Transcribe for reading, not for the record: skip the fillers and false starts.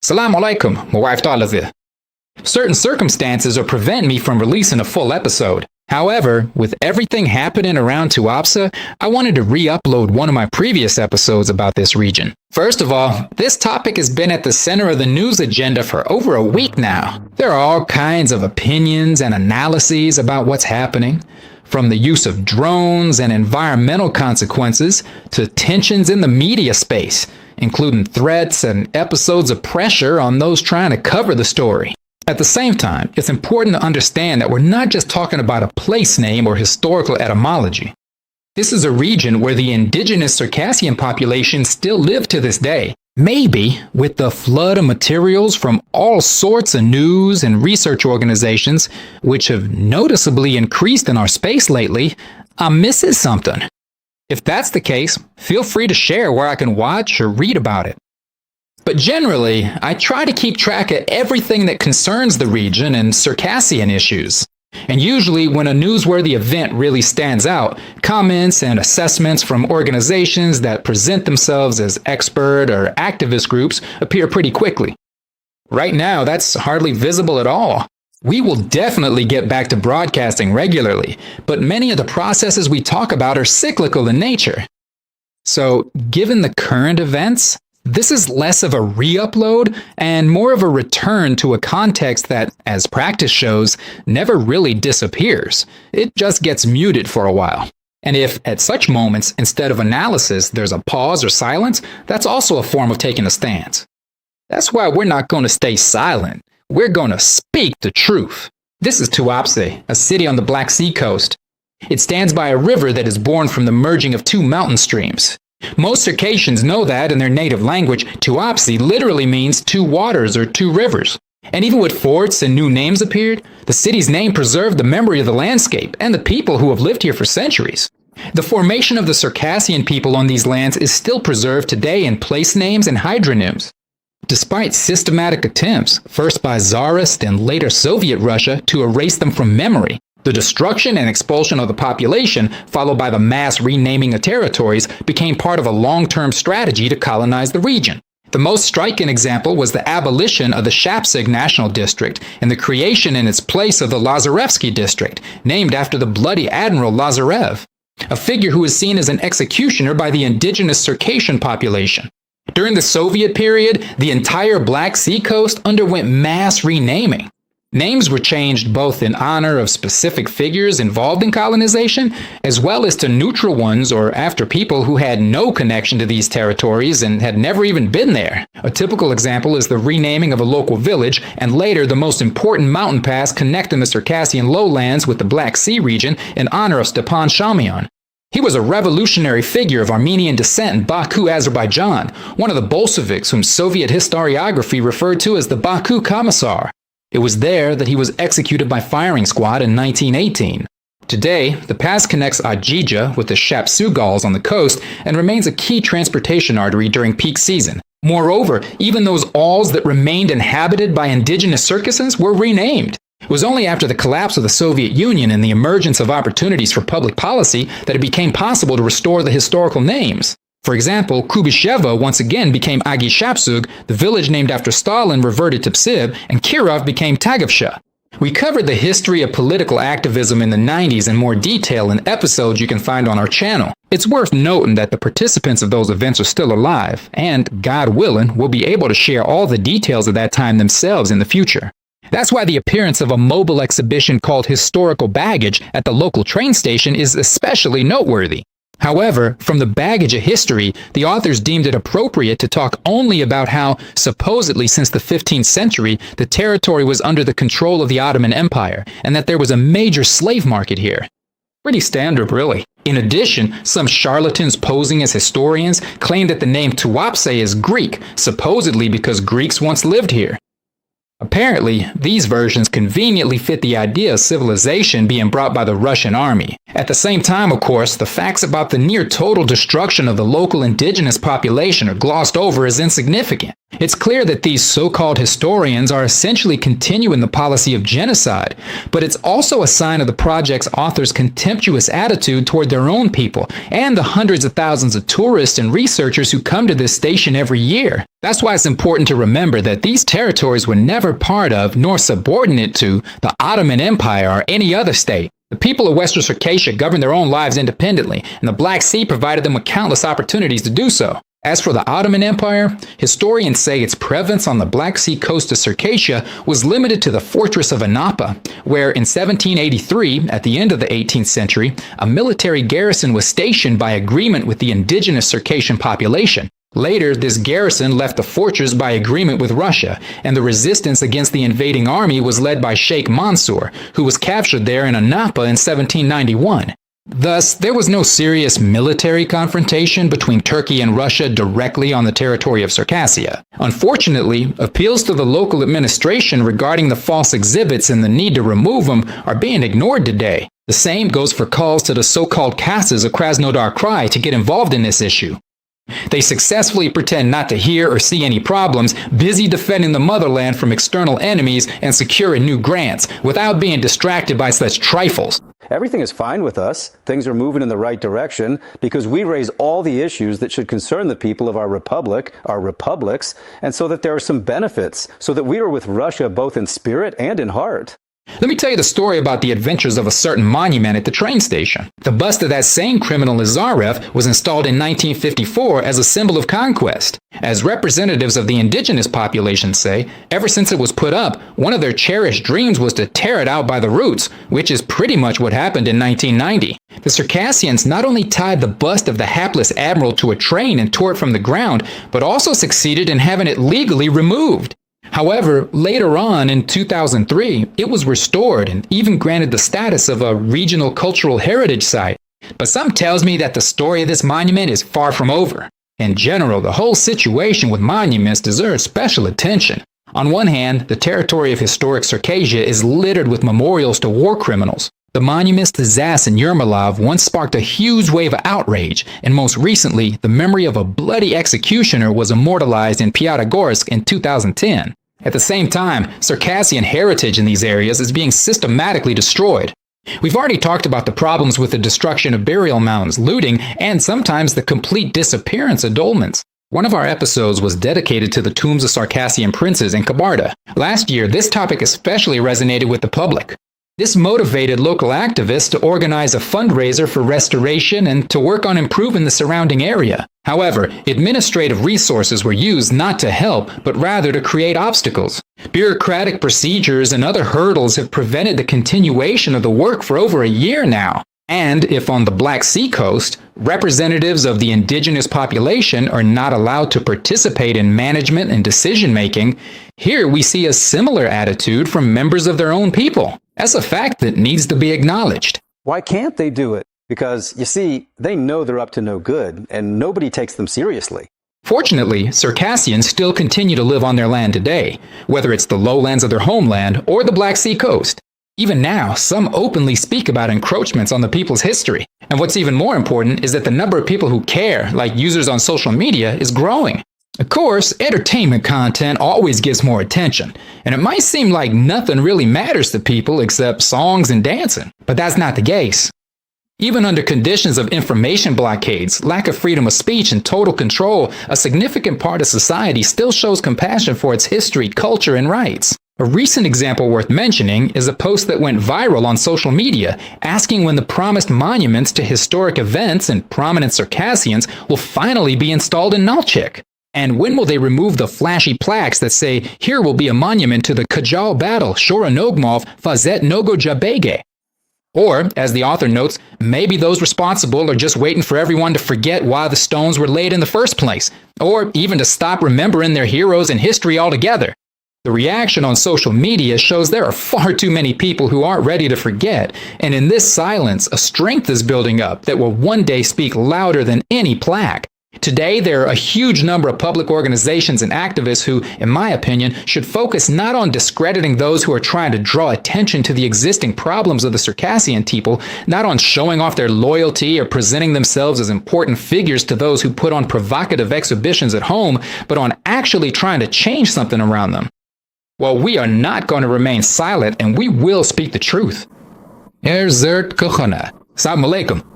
Salaam alaikum, my wife Talazi. Certain circumstances will prevent me from releasing a full episode. However, with everything happening around Tuapse, I wanted to re-upload one of my previous episodes about this region. First of all, this topic has been at the center of the news agenda for over a week now. There are all kinds of opinions and analyses about what's happening, from the use of drones and environmental consequences to tensions in the media space, including threats and episodes of pressure on those trying to cover the story. At the same time, it's important to understand that we're not just talking about a place name or historical etymology. This is a region where the indigenous Circassian population still live to this day. Maybe, with the flood of materials from all sorts of news and research organizations, which have noticeably increased in our space lately, I'm missing something. If that's the case, feel free to share where I can watch or read about it. But generally, I try to keep track of everything that concerns the region and Circassian issues. And usually when a newsworthy event really stands out, comments and assessments from organizations that present themselves as expert or activist groups appear pretty quickly. Right now, that's hardly visible at all. We will definitely get back to broadcasting regularly, but many of the processes we talk about are cyclical in nature. So, given the current events, this is less of a re-upload and more of a return to a context that, as practice shows, never really disappears. It just gets muted for a while. And if, at such moments, instead of analysis, there's a pause or silence, that's also a form of taking a stance. That's why we're not going to stay silent. We're going to speak the truth. This is Tuapse, a city on the Black Sea coast. It stands by a river that is born from the merging of two mountain streams. Most Circassians know that in their native language, Tuapse literally means two waters or two rivers. And even with forts and new names appeared, the city's name preserved the memory of the landscape and the people who have lived here for centuries. The formation of the Circassian people on these lands is still preserved today in place names and hydronyms. Despite systematic attempts, first by Tsarist and later Soviet Russia, to erase them from memory, the destruction and expulsion of the population, followed by the mass renaming of territories, became part of a long-term strategy to colonize the region. The most striking example was the abolition of the Tuapse National District and the creation in its place of the Lazarevsky District, named after the bloody Admiral Lazarev, a figure who is seen as an executioner by the indigenous Circassian population. During the Soviet period, the entire Black Sea coast underwent mass renaming. Names were changed both in honor of specific figures involved in colonization, as well as to neutral ones or after people who had no connection to these territories and had never even been there. A typical example is the renaming of a local village and later the most important mountain pass connecting the Circassian lowlands with the Black Sea region in honor of Stepan Shamian. He was a revolutionary figure of Armenian descent in Baku, Azerbaijan, one of the Bolsheviks whom Soviet historiography referred to as the Baku Commissar. It was there that he was executed by firing squad in 1918. Today, the pass connects Ajija with the Tuapse Gauls on the coast and remains a key transportation artery during peak season. Moreover, even those Auls that remained inhabited by indigenous Circassians were renamed. It was only after the collapse of the Soviet Union and the emergence of opportunities for public policy that it became possible to restore the historical names. For example, Kubyshevo once again became Agishapsug, the village named after Stalin reverted to Psib, and Kirov became Tagovsha. We covered the history of political activism in the 90s in more detail in episodes you can find on our channel. It's worth noting that the participants of those events are still alive, and, God willing, will be able to share all the details of that time themselves in the future. That's why the appearance of a mobile exhibition called Historical Baggage at the local train station is especially noteworthy. However, from the baggage of history, the authors deemed it appropriate to talk only about how, supposedly since the 15th century, the territory was under the control of the Ottoman Empire, and that there was a major slave market here. Pretty standard, really. In addition, some charlatans posing as historians claim that the name Tuapse is Greek, supposedly because Greeks once lived here. Apparently, these versions conveniently fit the idea of civilization being brought by the Russian army. At the same time, of course, the facts about the near total destruction of the local indigenous population are glossed over as insignificant. It's clear that these so-called historians are essentially continuing the policy of genocide, but it's also a sign of the project's authors' contemptuous attitude toward their own people and the hundreds of thousands of tourists and researchers who come to this station every year. That's why it's important to remember that these territories were never part of nor subordinate to the Ottoman Empire or any other state. The people of Western Circassia governed their own lives independently, and the Black Sea provided them with countless opportunities to do so. As for the Ottoman Empire, historians say its presence on the Black Sea coast of Circassia was limited to the fortress of Anapa, where in 1783, at the end of the 18th century, a military garrison was stationed by agreement with the indigenous Circassian population. Later, this garrison left the fortress by agreement with Russia, and the resistance against the invading army was led by Sheikh Mansour, who was captured there in Anapa in 1791. Thus, there was no serious military confrontation between Turkey and Russia directly on the territory of Circassia. Unfortunately, appeals to the local administration regarding the false exhibits and the need to remove them are being ignored today. The same goes for calls to the so-called Khazars of Krasnodar Krai to get involved in this issue. They successfully pretend not to hear or see any problems, busy defending the motherland from external enemies and securing new grants, without being distracted by such trifles. Everything is fine with us. Things are moving in the right direction because we raise all the issues that should concern the people of our republic, our republics, and so that there are some benefits, so that we are with Russia both in spirit and in heart. Let me tell you the story about the adventures of a certain monument at the train station. The bust of that same criminal Lazarev was installed in 1954 as a symbol of conquest. As representatives of the indigenous population say, ever since it was put up, one of their cherished dreams was to tear it out by the roots, which is pretty much what happened in 1990. The Circassians not only tied the bust of the hapless admiral to a train and tore it from the ground, but also succeeded in having it legally removed. However, later on in 2003, it was restored and even granted the status of a regional cultural heritage site. But some tells me that the story of this monument is far from over. In general, the whole situation with monuments deserves special attention. On one hand, the territory of historic Circassia is littered with memorials to war criminals. The monuments to Zas and Yermolov once sparked a huge wave of outrage, and most recently, the memory of a bloody executioner was immortalized in Pyatigorsk in 2010. At the same time, Circassian heritage in these areas is being systematically destroyed. We've already talked about the problems with the destruction of burial mounds, looting, and sometimes the complete disappearance of dolmens. One of our episodes was dedicated to the tombs of Circassian princes in Kabarda. Last year, this topic especially resonated with the public. This motivated local activists to organize a fundraiser for restoration and to work on improving the surrounding area. However, administrative resources were used not to help, but rather to create obstacles. Bureaucratic procedures and other hurdles have prevented the continuation of the work for over a year now. And if on the Black Sea coast, representatives of the indigenous population are not allowed to participate in management and decision-making, here we see a similar attitude from members of their own people. That's a fact that needs to be acknowledged. Why can't they do it? Because, you see, they know they're up to no good, and nobody takes them seriously. Fortunately, Circassians still continue to live on their land today, whether it's the lowlands of their homeland or the Black Sea coast. Even now, some openly speak about encroachments on the people's history. And what's even more important is that the number of people who care, like users on social media, is growing. Of course, entertainment content always gets more attention, and it might seem like nothing really matters to people except songs and dancing, but that's not the case. Even under conditions of information blockades, lack of freedom of speech, and total control, a significant part of society still shows compassion for its history, culture, and rights. A recent example worth mentioning is a post that went viral on social media, asking when the promised monuments to historic events and prominent Circassians will finally be installed in Nalchik. And when will they remove the flashy plaques that say, here will be a monument to the Kajal battle, Shoronogmov, Fazet Nogojabege? Or, as the author notes, maybe those responsible are just waiting for everyone to forget why the stones were laid in the first place, or even to stop remembering their heroes and history altogether. The reaction on social media shows there are far too many people who aren't ready to forget, and in this silence, a strength is building up that will one day speak louder than any plaque. Today, there are a huge number of public organizations and activists who, in my opinion, should focus not on discrediting those who are trying to draw attention to the existing problems of the Circassian people, not on showing off their loyalty or presenting themselves as important figures to those who put on provocative exhibitions at home, but on actually trying to change something around them. Well, we are not going to remain silent, and we will speak the truth. Assalamu alaikum.